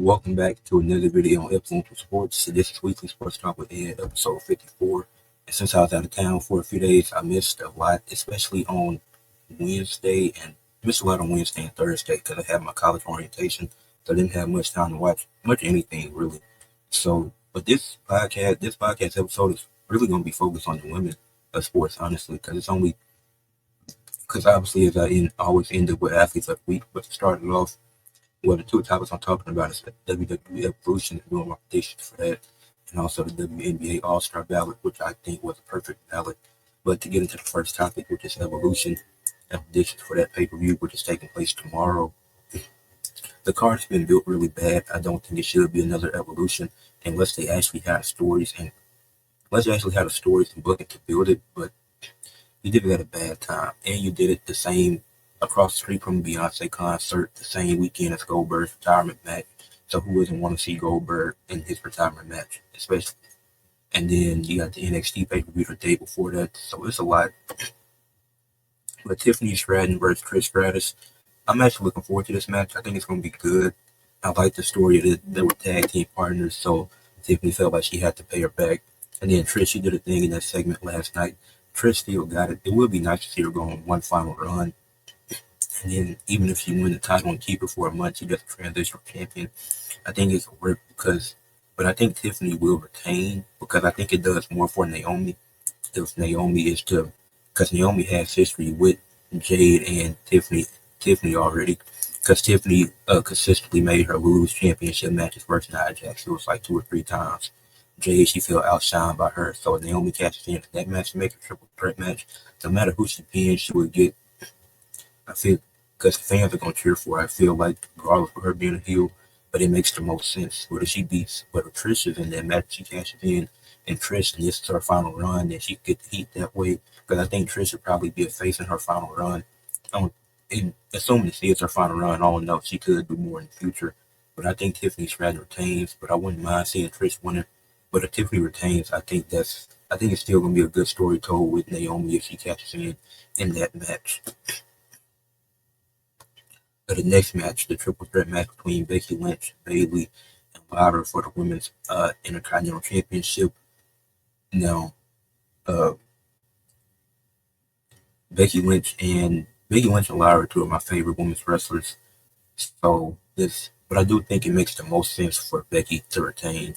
Welcome back to another video on Influential Sports. This is Weekly Sports Talk with Ed, episode 54. And since I was out of town for a few days, I missed a lot, especially on Wednesday, and missed a lot on Wednesday and Thursday because I had my college orientation, so I didn't have much time to watch much anything really. But this podcast episode is really going to be focused on the women of sports, honestly, because obviously as always end up with athletes of the week, but to start it off. Well, the two topics I'm talking about is the WWE Evolution, doing my predictions for that, and also the WNBA All-Star Ballot, which I think was a perfect ballot. But to get into the first topic, which is Evolution, and predictions for that pay-per-view, which is taking place tomorrow, the card's been built really bad. I don't think it should be another Evolution unless they actually had stories and book it to build it. But you did it at a bad time, and you did it the same across the street from Beyonce concert the same weekend as Goldberg's retirement match. So who doesn't want to see Goldberg in his retirement match, especially? And then you got the NXT pay-per-view the day before that, so it's a lot. But Tiffany Stratton versus Trish Stratus, I'm actually looking forward to this match. I think it's going to be good. I like the story that they were tag team partners, so Tiffany felt like she had to pay her back. And then Trish, she did a thing in that segment last night. Trish still got it. It would be nice to see her go on one final run. And then even if she win the title and keep it for a month, she gets a transitional champion. I think it's worth but I think Tiffany will retain because I think it does more for Naomi. Because Naomi has history with Jade and Tiffany already. Because Tiffany consistently made her lose championship matches versus Nia Jax. It was like 2 or 3 times. Jade, she felt outshined by her. So Naomi catches in that match to make a triple threat match. No matter who she pins, she would get. I feel because the fans are gonna cheer for her. I feel like regardless of her being a heel, but it makes the most sense. Whether Trish is in that match, she cashes in, and Trish, and this is her final run, and she get the heat that way. Because I think Trish would probably be a face in her final run. Assuming this is her final run, I don't know. She could do more in the future, but I think Tiffany Stratton retains. But I wouldn't mind seeing Trish winning. But if Tiffany retains, I think it's still gonna be a good story told with Naomi if she catches in that match. The next match, the triple threat match between Becky Lynch, Bayley, and Lara for the women's Intercontinental Championship. Now, Becky Lynch and Lara are two of my favorite women's wrestlers. But I do think it makes the most sense for Becky to retain.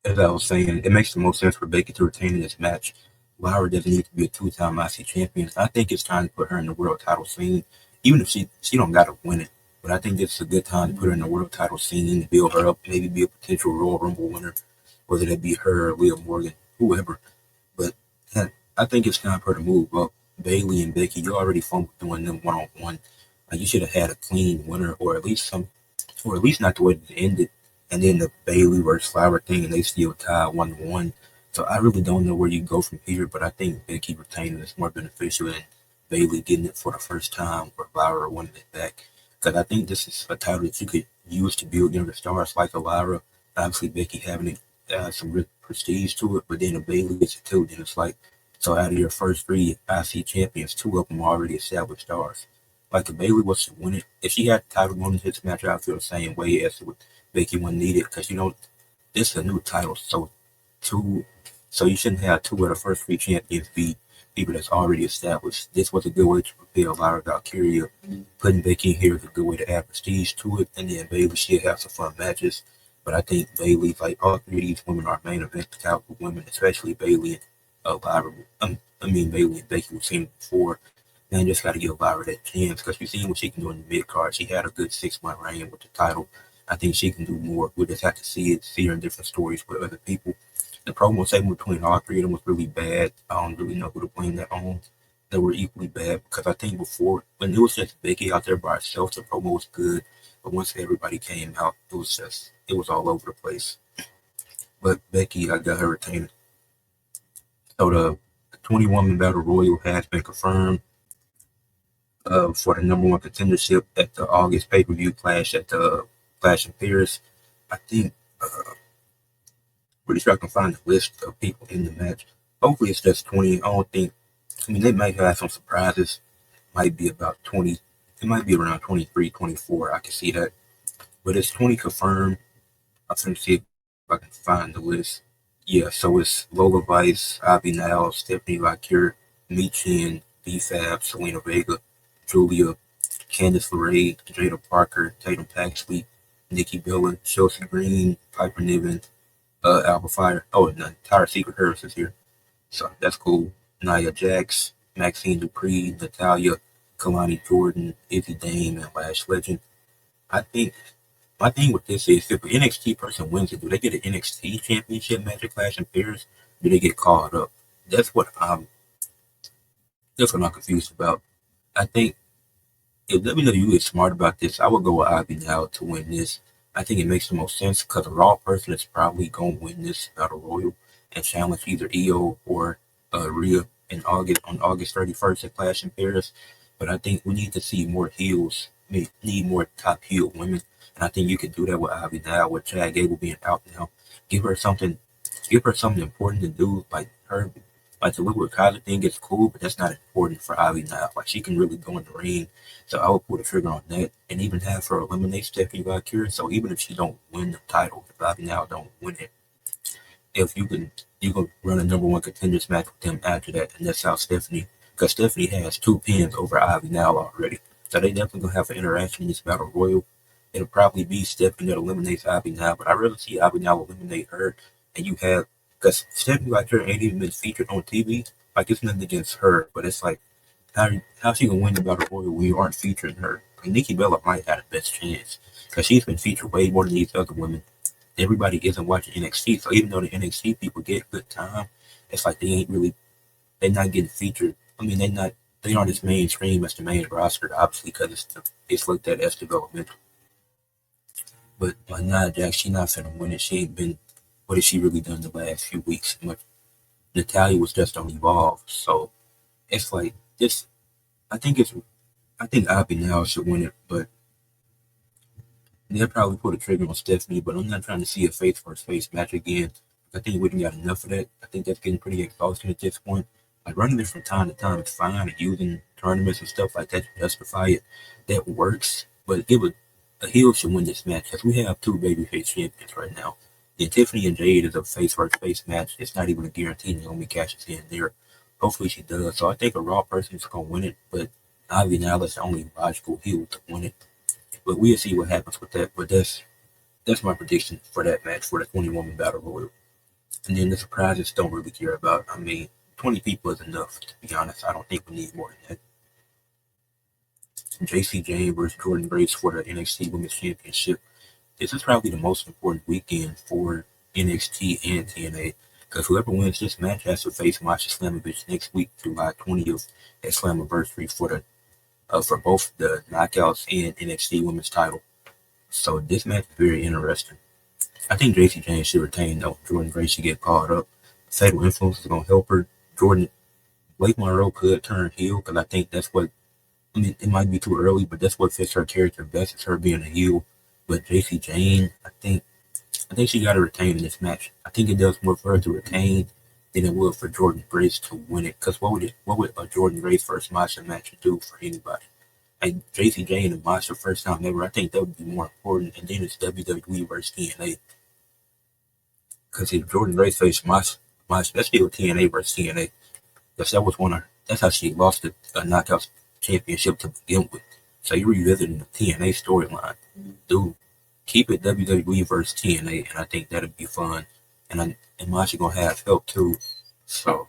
As I was saying, it makes the most sense for Becky to retain in this match. Lara doesn't need to be a 2-time IC champion. I think it's time to put her in the world title scene, even if she don't gotta win it. But I think it's a good time to put her in the world title scene, build her up, maybe be a potential Royal Rumble winner, whether that be her or Leah Morgan, whoever. But I think it's time for her to move up. Bayley and Becky, you already fumbled doing them one-on-one. Like you should have had a clean winner, or at least not the way it ended. And then the Bayley versus Lara thing, and they still tied 1-1. So I really don't know where you go from here, but I think Becky retaining is more beneficial than Bayley getting it for the first time or Lara winning it back. Because I think this is a title that you could use to build younger stars like a Lara. Obviously, Becky having it, some real prestige to it, but then a Bayley gets it too. Then it's like, so out of your first 3 IC champions, 2 of them are already established stars. Like if Bayley was to win it, if she had the title going into this match, I feel the same way as with Becky when needed. Because this is a new title, so you shouldn't have 2 of the first 3 champions be people that's already established. This was a good way to prepare Lara Valkyria. Putting Becky in here is a good way to add prestige to it, and then Bayley should have some fun matches. But I think Bayley, like all 3 of these women are main event caliber women, especially Bayley and Lara. Bayley and Becky we've seen before. Man, just got to give Lara that chance because we've seen what she can do in the mid card. She had a good 6-month reign with the title. I think she can do more. We just have to see her in different stories with other people. The promo segment between all 3 of them was really bad. I don't really know who to blame that on. They were equally bad because I think before, when it was just Becky out there by herself, the promo was good. But once everybody came out, it was all over the place. But Becky, I got her retained. So the 20-woman Battle Royal has been confirmed for the number 1 contendership at the August pay-per-view Clash in Paris. I think pretty sure I can find a list of people in the match. Hopefully it's just 20. They might have some surprises. Might be about 20. It might be around 23, 24. I can see that. but it's 20 confirmed. I'm trying to see if I can find the list. Yeah, so it's Lola Vice, Avi Now, Stephanie Vacure, Michin, B-Fab, Selena Vega, Julia, Candice LeRae, Jada Parker, Tatum Paxley, Nikki Bella, Chelsea Green, Piper Niven, Alpha Fire. Oh, and Tyra Secret Harris is here. So that's cool. Nia Jax, Maxine Dupree, Natalia, Kalani Jordan, Izzy Dame, and Lash Legend. I think my thing with this is if an NXT person wins it, do they get an NXT championship match at Clash in Paris? Do they get called up? That's what I'm that's what I'm confused about. I think if WWE is smart about this, I would go with Ivy now to win this. I think it makes the most sense because a Raw person is probably going to win this Battle Royal and challenge either Io or Rhea in August 31st at Clash in Paris. But I think we need to see more heels. We need more top heel women, and I think you can do that with Ivy now, with Chad Gable being out now. Give her something, give her something important to do, like the Liquid Kaiser thing is cool, but that's not important for Ivy now. Like she can really go in the ring, so I would pull the trigger on that, and even have her eliminate Stephanie Valkyrie. So even if she don't win the title, if Ivy now don't win it, if you can run a number one contenders match with them after that, and that's how Stephanie, because Stephanie has 2 pins over Ivy now already, so they definitely gonna have an interaction in this battle royal. It'll probably be Stephanie that eliminates Ivy now, but I really see Ivy now eliminate her, and you have because Stephanie like her ain't even been featured on TV. Like it's nothing against her, but it's like how she gonna win the battle royal when you aren't featuring her? Like Nikki Bella might have the best chance because she's been featured way more than these other women. Everybody isn't watching NXT, so even though the NXT people get good time, it's like they're not getting featured. I mean, they aren't as mainstream as the main roster, obviously, because it's looked at as developmental. But like Nia Jax, she not finna win it. She ain't been. What has she really done the last few weeks? Much. Natalia was just on Evolve, so it's like this. I think it's. I think Ivy now should win it, but they'll probably pull the trigger on Stephanie, but I'm not trying to see a face versus face match again. I think we didn't got enough of that. I think that's getting pretty exhausting at this point. Like running it from time to time is fine, and using tournaments and stuff like that to justify it, that works. But a heel should win this match because we have two babyface champions right now. And Tiffany and Jade is a face versus face match. It's not even a guarantee Naomi cashes in there. Hopefully she does. So I think a Raw person is gonna win it, but Ivy now is the only logical heel to win it. But we'll see what happens with that. But that's my prediction for that match for the 20-woman battle royal. And then the surprises don't really care about. I mean, 20 people is enough, to be honest. I don't think we need more than that. JC Jane versus Jordan Grace for the NXT Women's Championship. This is probably the most important weekend for NXT and TNA. Because whoever wins this match has to face Masha Slamovich next week, July 20th, at Slammiversary for both the Knockouts and NXT Women's title. So this match is very interesting. I think JC Jane should retain though. Jordan Grace should get called up. Fatal Influence is gonna help her. Blake Monroe could turn heel because I think that's what. I mean, it might be too early, but that's what fits her character best. Is her being a heel. But JC Jane, I think she got to retain in this match. I think it does more for her to retain than it would for Jordan Grace to win it. Because what would a Jordan Grace versus Masha match do for anybody? Like JC Jane and Masha first time ever, I think that would be more important. And then it's WWE versus TNA. Because if Jordan Grace faced Masha, that's still TNA versus TNA. Because that's how she lost the Knockouts Championship to begin with. So you're revisiting the TNA storyline. Dude, keep it WWE versus TNA, and I think that'd be fun. And Masha gonna have help too. So,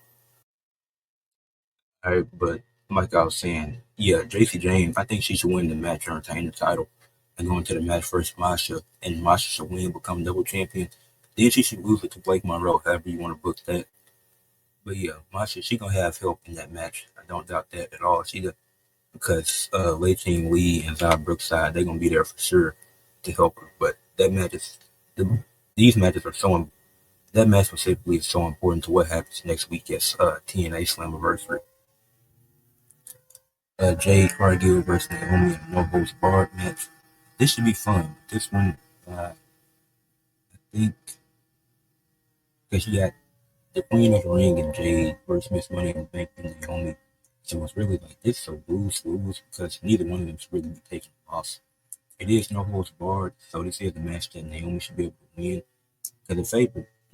alright, but like I was saying, yeah, JC Jane, I think she should win the match or retain the title and go into the match versus Masha, and Masha should win, become double champion. Then she should lose it to Blake Monroe, however you want to book that. But yeah, Masha, she gonna have help in that match. I don't doubt that at all. Because Lei Ching Lee and Zara Brookside, they're gonna be there for sure to help her. But these matches are that match specifically is so important to what happens next week at TNA Slammiversary. Jade Cargill versus Naomi in a no holds barred match. This should be fun. This one, I think, because you got the Queen of the Ring and Jade versus Miss Money and Bank and Naomi. So it's really like this is a lose because neither one of them should really be taking a loss. It is no holds barred, so this is the match that Naomi should be able to win. Because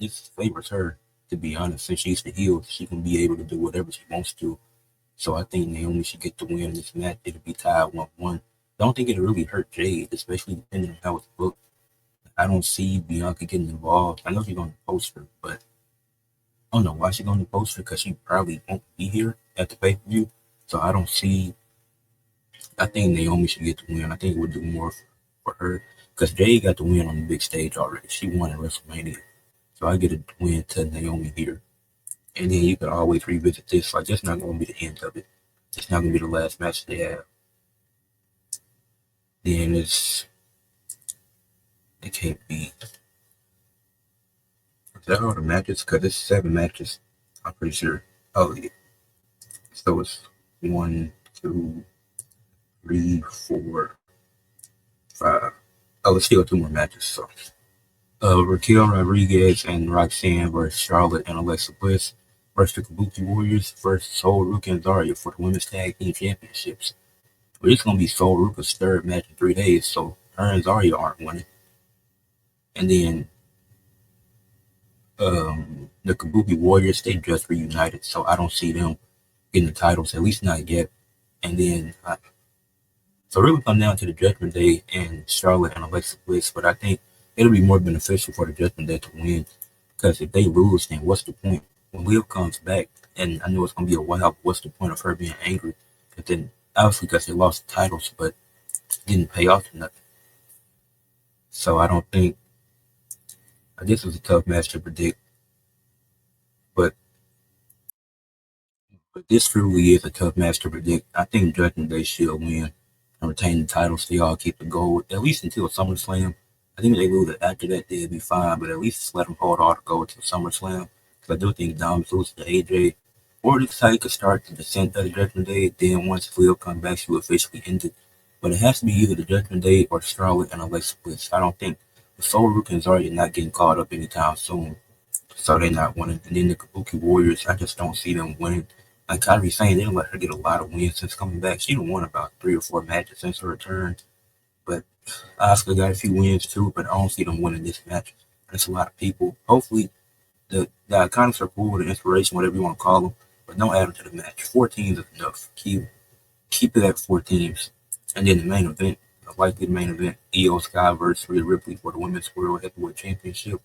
this favors her, to be honest. Since she's the heel, she can be able to do whatever she wants to. So I think Naomi should get the win in this match. It'll be tied 1-1. Don't think it'll really hurt Jade, especially depending on how it's booked. I don't see Bianca getting involved. I know she's going to post her, but I don't know why she's going to post her because she probably won't be here at the pay-per-view. So I don't see. I think Naomi should get the win. I think it would do more for her because Jade got the win on the big stage already. She won at WrestleMania. So I get a win to Naomi here. And then you can always revisit this. Like, that's not going to be the end of it. It's not going to be the last match they have. Then it can't be. Is that all the matches? Because it's 7 matches. I'm pretty sure. Oh, yeah. So it's 1, 2, 3, 4, 5. Oh, let's still 2 more matches. So, Raquel Rodriguez and Roxanne versus Charlotte and Alexa Bliss versus the Kabuki Warriors versus Sol Ruka and Zarya for the Women's Tag Team Championships. But it's going to be Sol Ruka's 3rd match in 3 days, so her and Zarya aren't winning. And then the Kabuki Warriors, they just reunited, so I don't see them getting the titles, at least not yet. And then, so it really come down to the Judgment Day and Charlotte and Alexa Bliss, but I think it'll be more beneficial for the Judgment Day to win, because if they lose, then what's the point? When Liv comes back, and I know it's going to be a while, what's the point of her being angry? But then, obviously, because they lost the titles, but it didn't pay off to nothing. So I don't think, this was a tough match to predict, but this truly is a tough match to predict. I think Judgment Day should win and retain the titles. They all keep the gold, at least until SummerSlam. I think if they lose it after that, they'll be fine, but at least let them hold all the gold until SummerSlam. Because I do think Dom's loses to AJ. Or this how you could start the descent of the Judgment Day, then once Liv comes back, she will officially end it. But it has to be either the Judgment Day or Charlotte and Alexa Bliss. I don't think the Sol Ruka and Zarya not getting caught up anytime soon. So they're not winning. And then the Kabuki Warriors, I just don't see them winning. Like Kyrie's saying, they don't let her get a lot of wins since coming back. She done won about 3 or 4 matches since her return. But Asuka got a few wins too, but I don't see them winning this match. That's a lot of people. Hopefully, the Iconics are cool, the inspiration, whatever you want to call them, but don't add them to the match. 4 teams is enough. Keep it at 4 teams. And then the main event, the likely main event, Io Sky versus Rhea Ripley for the Women's World Heavyweight Championship.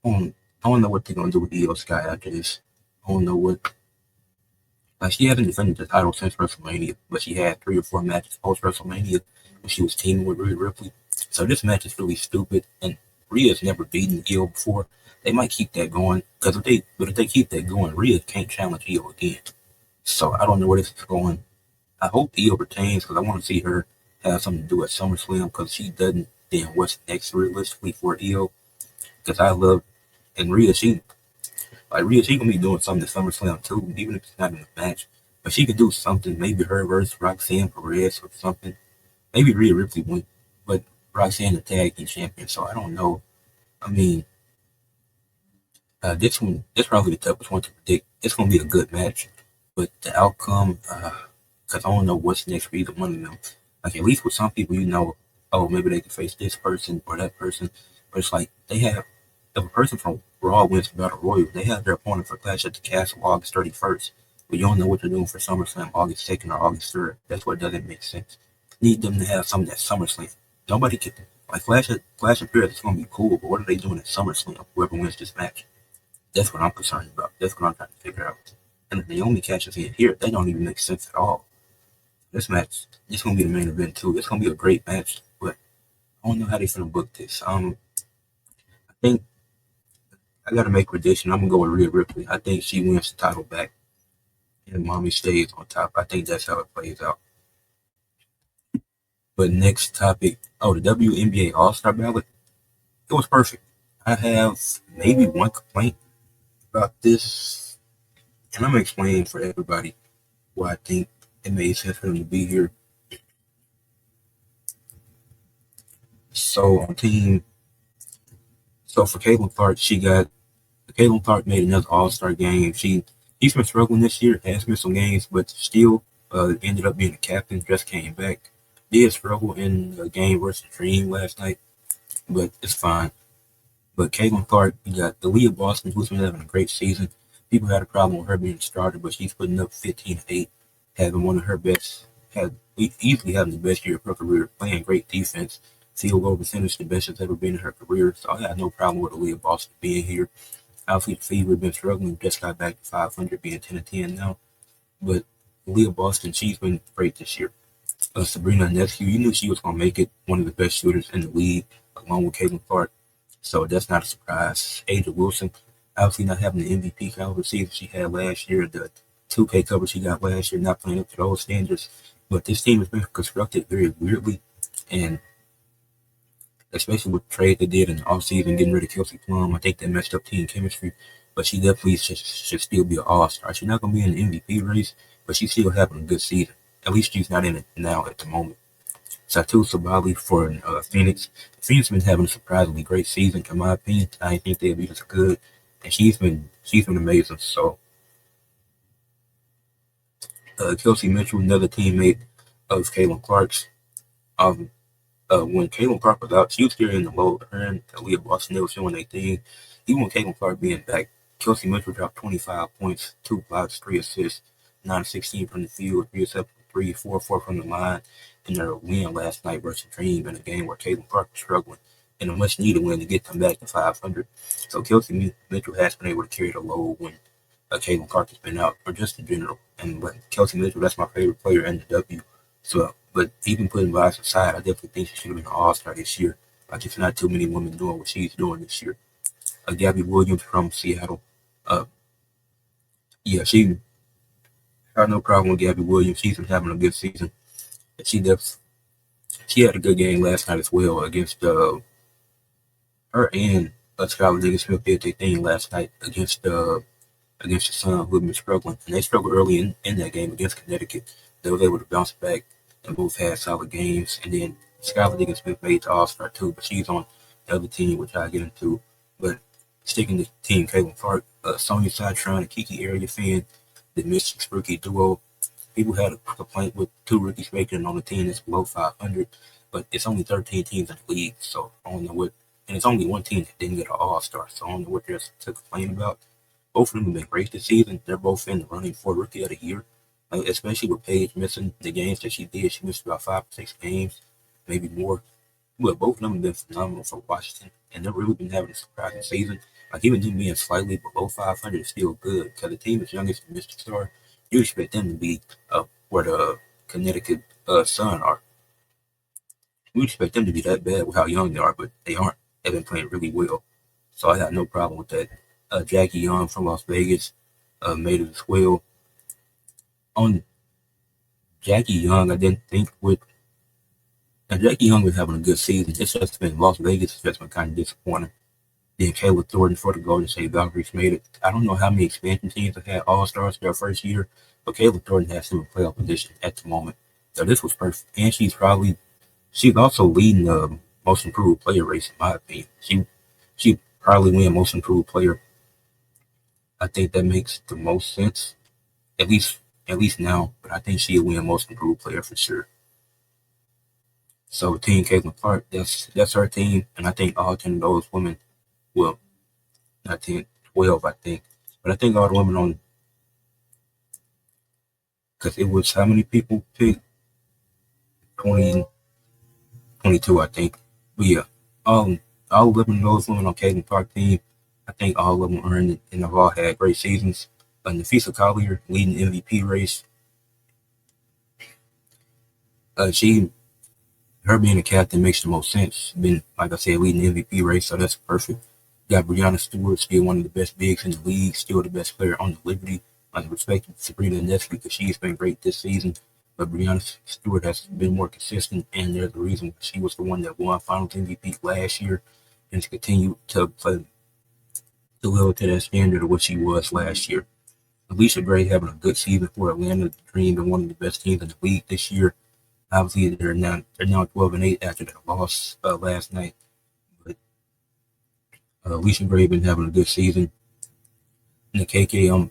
I don't know what they're going to do with Io Sky after this. I don't know what. Like, she hasn't defended the title since WrestleMania, but she had 3 or 4 matches post WrestleMania when she was teaming with Rhea Ripley. So this match is really stupid, and Rhea's never beaten Io before. They might keep that going, because if they keep that going, Rhea can't challenge Io again. So I don't know where this is going. I hope Io retains, because I want to see her have something to do at SummerSlam, because she doesn't, then what's next realistically for Io? Because I love, and Rhea, she gonna be doing something at SummerSlam too, even if it's not in the match. But she could do something, maybe her versus Roxanne Perez or something. Maybe Rhea Ripley win, but Roxanne the tag team champion. So I don't know. I mean, this probably the toughest one to predict. It's gonna be a good match, but the outcome, because I don't know what's next for either one of them. Like, at least with some people, oh, maybe they can face this person or that person. But it's like if a person from Raw wins the Battle Royal, they have their opponent for Clash at the Castle August 31st. But you don't know what they're doing for SummerSlam August 2nd or August 3rd. That's what doesn't make sense. Need them to have something at SummerSlam. Nobody can, like, Clash and Paris is going to be cool, but what are they doing at SummerSlam? Whoever wins this match. That's what I'm concerned about. That's what I'm trying to figure out. And if Naomi catches in here, they don't even make sense at all. This match, it's going to be the main event too. It's going to be a great match, but I don't know how they're going to book this. I think I got to make a prediction. I'm going to go with Rhea Ripley. I think she wins the title back and Mommy stays on top. I think that's how it plays out. But next topic, the WNBA All-Star Ballot. It was perfect. I have maybe one complaint about this, and I'm going to explain for everybody why I think it made sense for them to be here. So for Caitlin Clark, Caitlin Clark made another All-Star game. She's been struggling this year, has missed some games, but still ended up being a captain, just came back. did struggle in the game versus Dream last night, but it's fine. But Caitlin Clark, you got Aaliyah Boston, who's been having a great season. People had a problem with her being a starter, but she's putting up 15-8, having one of her best, had easily having the best year of her career, playing great defense. Field goal percentage, the best it's ever been in her career. So I had no problem with Aaliyah Boston being here. Obviously, the Fever been struggling, just got back to 500, being 10-10 now. But Aaliyah Boston, she's been great this year. Sabrina Ionescu, you knew she was going to make it, one of the best shooters in the league, along with Caitlin Clark. So that's not a surprise. Aja Wilson, obviously not having the MVP caliber season she had last year, the 2K cover she got last year, not playing up to those standards. But this team has been constructed very weirdly, and especially with the trade they did in the offseason, getting rid of Kelsey Plum, I think that messed up team chemistry. But she definitely should still be an all-star. She's not going to be in the MVP race, but she's still having a good season. At least she's not in it now at the moment. Satu Sabali for Phoenix. Phoenix been having a surprisingly great season, in my opinion. I didn't think they'd be this good, and she's been amazing. So Kelsey Mitchell, another teammate of Caitlin Clark's. Um, when Caitlin Clark was out, she was carrying the load. Her and Aaliyah Boston, they were showing their thing. Even with Caitlin Clark being back, Kelsey Mitchell dropped 25 points, 2 blocks, 3 assists, 9-16 from the field, 3 7 3, 4 from the line in their win last night versus Dream in a game where Caitlin Clark was struggling and a much needed win to get them back to 500. So Kelsey Mitchell has been able to carry the load when Caitlin Clark has been out, or just in general. But Kelsey Mitchell, that's my favorite player in the W. So, but even putting bias aside, I definitely think she should have been an All-Star this year. Like, it's not too many women doing what she's doing this year. Gabby Williams from Seattle. Uh, yeah, she had no problem with Gabby Williams. She's been having a good season. She had a good game last night as well against her and Skylar Diggins Smith did their thing last night against the Sun, who had been struggling. And they struggled early in that game against Connecticut. They were able to bounce back and both had solid games. And then Skylar Diggins Smith made the All-Star too, but she's on the other team, which I'll get into. But sticking to Team Caitlin Clark, Sonya Citron and Kiki Area fan, the Mystics rookie duo. People had a complaint with 2 rookies making it on the team that's below 500, but it's only 13 teams in the league, so I don't know what. And it's only one team that didn't get an All-Star, so I don't know what there's to complain about. Both of them have been great this season. They're both in the running for Rookie of the Year, especially with Paige missing the games that she did. She missed about 5 or 6 games, maybe more. But both of them have been phenomenal for Washington, and they've really been having a surprising season. Like, even them being slightly below 500 is still good, because the team as young as the Mystic Star, you expect them to be where the Connecticut Sun are. We expect them to be that bad with how young they are, but they aren't. They've been playing really well. So I got no problem with that. Jackie Young from Las Vegas made it as well. On Jackie Young, I didn't think with. Now, Jackie Young was having a good season. It's just been Las Vegas. It's just been kind of disappointing. Then Kayla Thornton for the Golden State Valkyries made it. I don't know how many expansion teams have had All-Stars their first year, but Kayla Thornton has some playoff position at the moment. So this was perfect. And she's also leading the most improved player race, in my opinion. She probably win most improved player. I think that makes the most sense, at least now. But I think she'll win most improved player for sure. So Team Caitlin Clark, that's her team, and I think all 10 of those women, well, not 10, 12, I think, but I think all the women on, because it was how many people picked? 20, 22, I think. But yeah, all 11 of those women on Caitlin Clark team, I think all of them earned it, and they've all had great seasons. Nafisa Collier leading the MVP race. Her being a captain makes the most sense. Been, like I said, leading the MVP race, so that's perfect. Got Brianna Stewart, still one of the best bigs in the league, still the best player on the Liberty. I respect Sabrina Ionescu because she's been great this season, but Brianna Stewart has been more consistent, and there's a reason she was the one that won Finals MVP last year, and to continue to play to live to that standard of what she was last year. Alicia Gray having a good season for Atlanta Dream and one of the best teams in the league this year. Obviously, they're now 12-8 after that loss last night. But Alicia Gray been having a good season. And the KK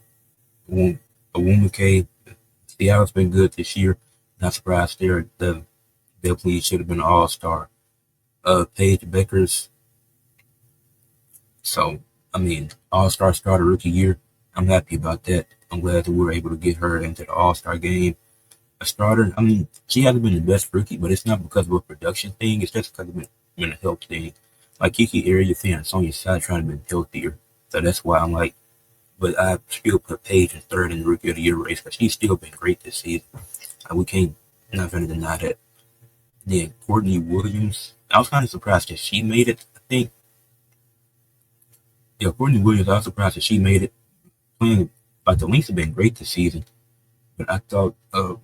Awumake, Seattle's been good this year. Not surprised there. The Definitely should have been an all-star. Paige Beckers. So, I mean, all-star starter rookie year. I'm happy about that. I'm glad that we were able to get her into the all-star game. A starter, I mean, she hasn't been the best rookie, but it's not because of a production thing. It's just because it's been a health thing. Like Kiki Area fans on your side trying to be healthier. So that's why I'm like, but I still put Paige in third in the rookie of the year race because she's still been great this season. We can't, not going to deny that. Then Courtney Williams, I was kind of surprised that she made it. I think, yeah, Courtney Williams, I was surprised that she made it. Playing, like the Lynx have been great this season, but I thought Caleb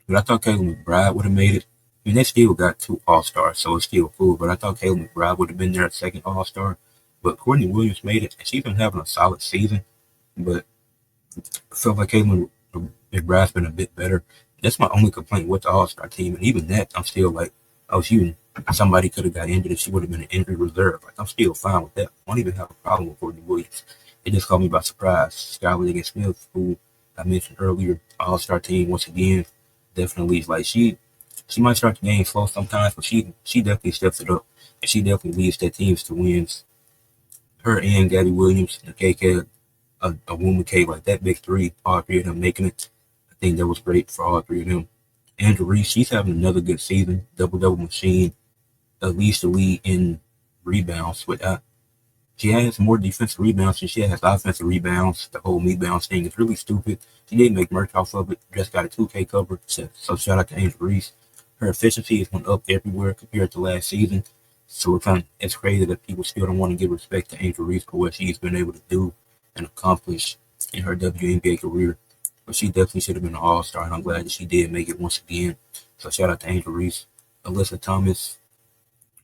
McBride would have made it. I mean, they still got two All Stars, so it's still cool. But I thought Caleb McBride would have been their second All Star. But Courtney Williams made it, and she's been having a solid season. But I felt like Caleb McBride's been a bit better. That's my only complaint with the All Star team, and even that, I'm still like, oh, somebody could have got injured, and she would have been an injured reserve. Like I'm still fine with that. I don't even have a problem with Courtney Williams. It just caught me by surprise. Skylar Diggins Smith, who I mentioned earlier, All Star team once again, definitely like she might start the game slow sometimes, but she definitely steps it up, and she definitely leads their teams to wins. Her and Gabby Williams, the KK, a woman K, like that big three, all three of them making it. I think that was great for all three of them. Andrew Reese, she's having another good season, double machine, leads the league in rebounds. She has more defensive rebounds than she has offensive rebounds. The whole me bounce thing is really stupid. She didn't make merch off of it. Just got a 2K cover. So shout out to Angel Reese. Her efficiency has went up everywhere compared to last season. So it's crazy that people still don't want to give respect to Angel Reese for what she's been able to do and accomplish in her WNBA career. But she definitely should have been an all-star, and I'm glad that she did make it once again. So shout out to Angel Reese. Alyssa Thomas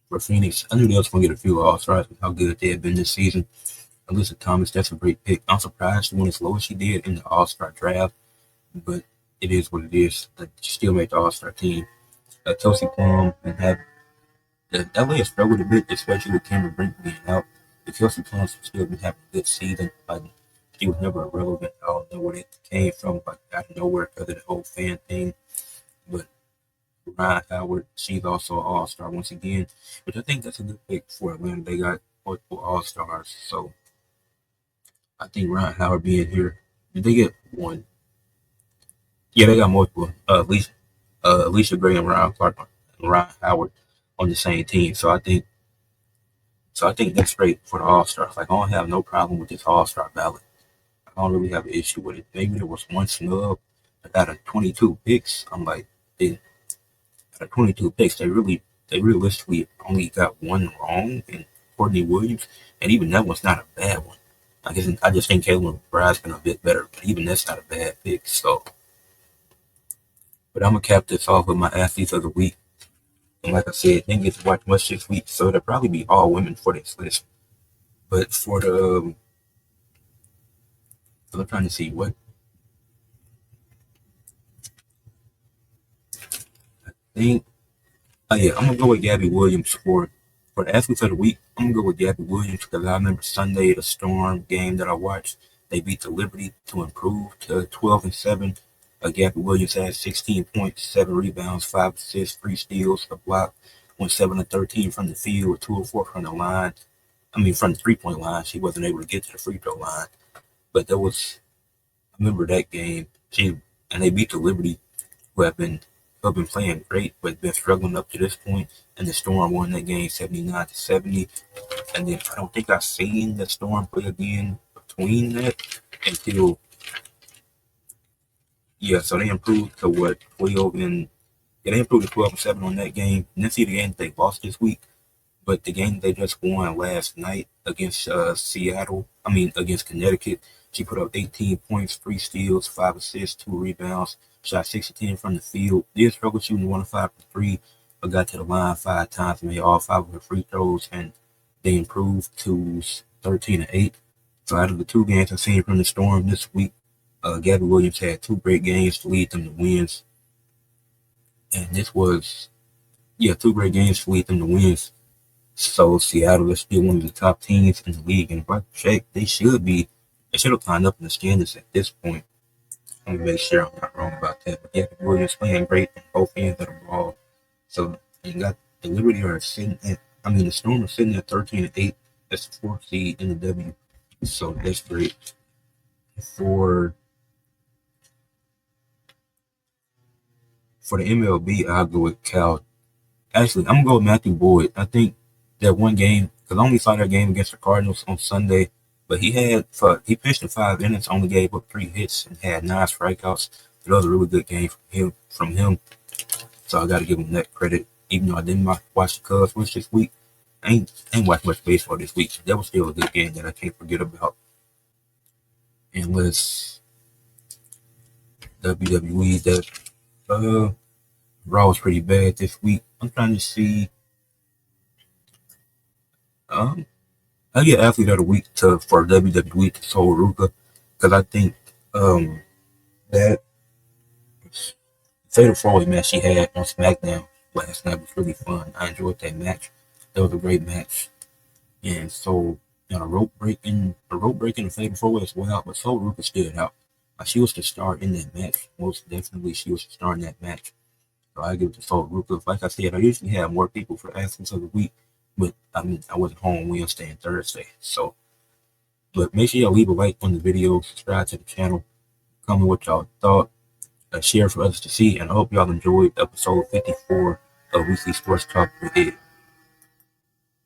for Phoenix. I knew they was going to get a few all-stars with how good they had been this season. Alyssa Thomas, that's a great pick. I'm surprised she went as low as she did in the all-star draft, but it is what it is. She still made the all-star team. Kelsey Plum and have the LA has struggled a bit, especially with Cameron Brink being out. The Kelsey Plum still been having a good season, but she was never irrelevant. I don't know where it came from, but out of nowhere because of the whole fan thing. But Ryan Howard, she's also an all-star once again, which I think that's a good pick for Atlanta. They got multiple all-stars, so I think Ryan Howard being here, did they get one? Yeah, they got multiple. Alicia Gray and Ryan Clark and Ryan Howard on the same team. So I think that's great for the All Stars. Like I don't have no problem with this All Star ballot. I don't really have an issue with it. Maybe there was one snub out of 22 picks. I'm like, out of 22 picks, they realistically only got one wrong in Courtney Williams, and even that one's not a bad one. I just think Caleb McBride's been a bit better, but even that's not a bad pick. So, but I'm gonna cap this off with my athletes of the week. And like I said, didn't get to watch much this week, so there'll probably be all women for this list. But I'm trying to see what I think. Oh yeah, I'm gonna go with Gabby Williams for the athletes of the week. I'm gonna go with Gabby Williams because I remember Sunday the Storm game that I watched. They beat the Liberty to improve to 12-7. Gabby Williams had 16 points, 7 rebounds, 5 assists, 3 steals, a block, went 7-13 from the field, 2 of 4 from the line. I mean, from the 3-point line, she wasn't able to get to the free throw line. But I remember that game. And they beat the Liberty, who have been playing great, but been struggling up to this point. And the Storm won that game 79-70. And then I don't think I've seen the Storm play again between that until so they improved to what 12 and yeah, they improved to 12-7 on that game. And then see the game they lost this week. But the game they just won last night against against Connecticut, she put up 18 points, 3 steals, 5 assists, 2 rebounds, shot 6-10 from the field. Did struggle shooting 1 of 5 from 3, but got to the line 5 times, made all 5 of her free throws, and they improved to 13-8. So out of the 2 games I've seen from the Storm this week, Gabby Williams had 2 great games to lead them to wins. And this was, 2 great games to lead them to wins. So Seattle is still one of the top teams in the league, and if I check, they should have climbed up in the standings at this point. Let me make sure I'm not wrong about that. But Gabby Williams playing great on both ends of the ball. So they got the Liberty are sitting at, the Storm are sitting at 13-8. That's the fourth seed in the W. So that's great. For the MLB, I'll go with Cal. Actually, I'm gonna go with Matthew Boyd. I think that one game, because I only saw that game against the Cardinals on Sunday, but he pitched in 5 innings, only gave up 3 hits and had 9 strikeouts. It was a really good game from him. So I got to give him that credit. Even though I didn't watch the Cubs much this week, I ain't watched much baseball this week. That was still a good game that I can't forget about. Unless WWE, that Raw was pretty bad this week. I'm trying to see. I get athlete of the week for WWE to Sol Ruka, because I think that Fatal 4-Way match she had on SmackDown last night was really fun. I enjoyed that match. That was a great match. And so, a rope breaking and Fatal 4-Way as well, but Sol Ruka stood out. She was the star in that match. Most definitely, she was the star in that match. So I give it to Sol Ruka. Like I said, I usually have more people for athletes of the week, but I wasn't home Wednesday and Thursday. So, but make sure y'all leave a like on the video, subscribe to the channel, comment what y'all thought, share for others to see, and I hope y'all enjoyed episode 54 of Weekly Sports Talk with Ed.